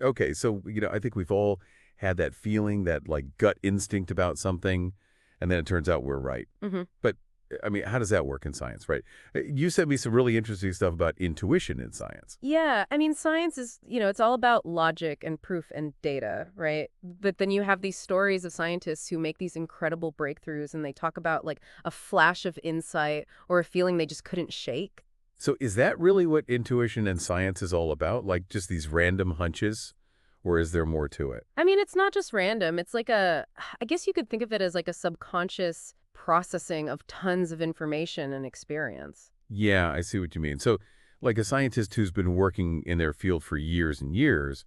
Okay, so, I think we've all had that feeling, that like gut instinct about something, and then it turns out we're right. Hmm. But I mean, how does that work in science, right? You sent me some really interesting stuff about intuition in science. Yeah, I mean, science is, it's all about logic and proof and data, right? But then you have these stories of scientists who make these incredible breakthroughs and they talk about like a flash of insight or a feeling they just couldn't shake. So is that really what intuition and science is all about? Like just these random hunches? Or is there more to it? I mean, it's not just random. It's like I guess you could think of it as like a subconscious processing of tons of information and experience. Yeah, I see what you mean. So, like a scientist who's been working in their field for years and years,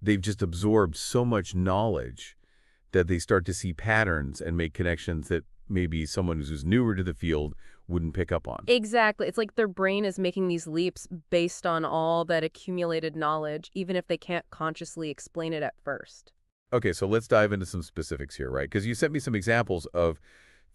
they've just absorbed so much knowledge that they start to see patterns and make connections that maybe someone who's newer to the field wouldn't pick up on. Exactly. It's like their brain is making these leaps based on all that accumulated knowledge, even if they can't consciously explain it at first. Okay, so let's dive into some specifics here, right? Because you sent me some examples of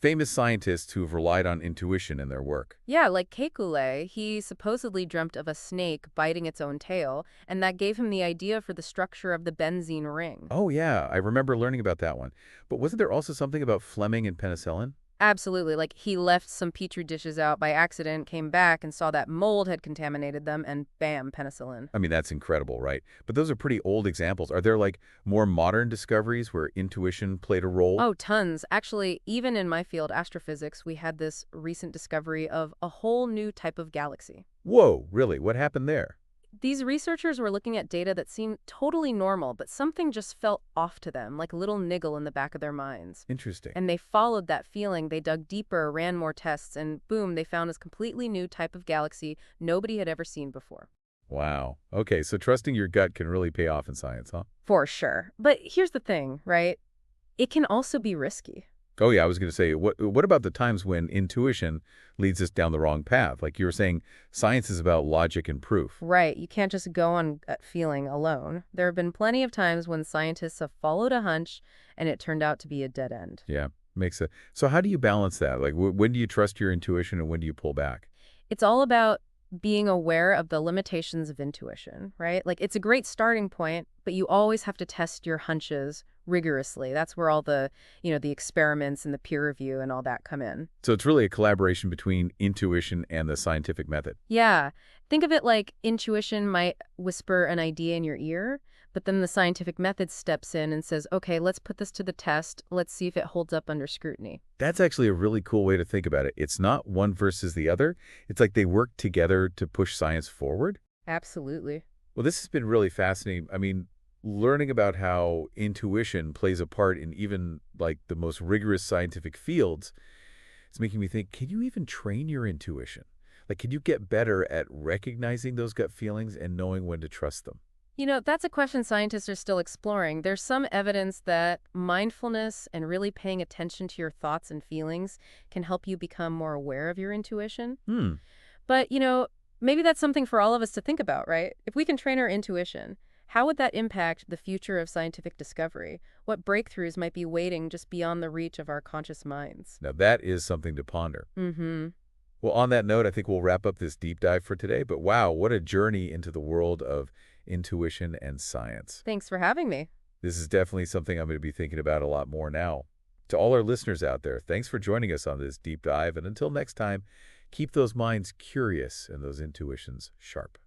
famous scientists who have relied on intuition in their work. Yeah, like Kekulé, he supposedly dreamt of a snake biting its own tail, and that gave him the idea for the structure of the benzene ring. Oh, yeah, I remember learning about that one. But wasn't there also something about Fleming and penicillin? Absolutely. Like he left some petri dishes out by accident, came back and saw that mold had contaminated them, and bam, penicillin. I mean, that's incredible, right? But those are pretty old examples. Are there, like, more modern discoveries where intuition played a role? Oh, tons. Actually, even in my field, astrophysics, we had this recent discovery of a whole new type of galaxy. Whoa, really? What happened there? These researchers were looking at data that seemed totally normal, but something just felt off to them, like a little niggle in the back of their minds. Interesting. And they followed that feeling. They dug deeper, ran more tests, and boom, they found this completely new type of galaxy nobody had ever seen before. Wow. Okay, so trusting your gut can really pay off in science, huh? For sure. But here's the thing, right? It can also be risky. Oh, yeah, I was going to say, what about the times when intuition leads us down the wrong path? Like you were saying, science is about logic and proof. Right, you can't just go on gut feeling alone. There have been plenty of times when scientists have followed a hunch and it turned out to be a dead end. Yeah, makes it. So how do you balance that? Like, when do you trust your intuition and when do you pull back? It's all about being aware of the limitations of intuition, right? Like it's a great starting point, but you always have to test your hunches rigorously. That's where all the experiments and the peer review and all that come in. So it's really a collaboration between intuition and the scientific method. Yeah. Think of it like intuition might whisper an idea in your ear, but then the scientific method steps in and says, okay, let's put this to the test. Let's see if it holds up under scrutiny. That's actually a really cool way to think about it. It's not one versus the other. It's like they work together to push science forward. Absolutely. Well, this has been really fascinating. I mean, learning about how intuition plays a part in even like the most rigorous scientific fields, it's making me think, can you even train your intuition? Like, can you get better at recognizing those gut feelings and knowing when to trust them? That's a question scientists are still exploring. There's some evidence that mindfulness and really paying attention to your thoughts and feelings can help you become more aware of your intuition. Hmm. But, maybe that's something for all of us to think about, right? If we can train our intuition, how would that impact the future of scientific discovery? What breakthroughs might be waiting just beyond the reach of our conscious minds? Now, that is something to ponder. Mm-hmm. Well, on that note, I think we'll wrap up this deep dive for today. But wow, what a journey into the world of intuition and science. Thanks for having me. This is definitely something I'm going to be thinking about a lot more now. To all our listeners out there, thanks for joining us on this deep dive. And until next time, keep those minds curious and those intuitions sharp.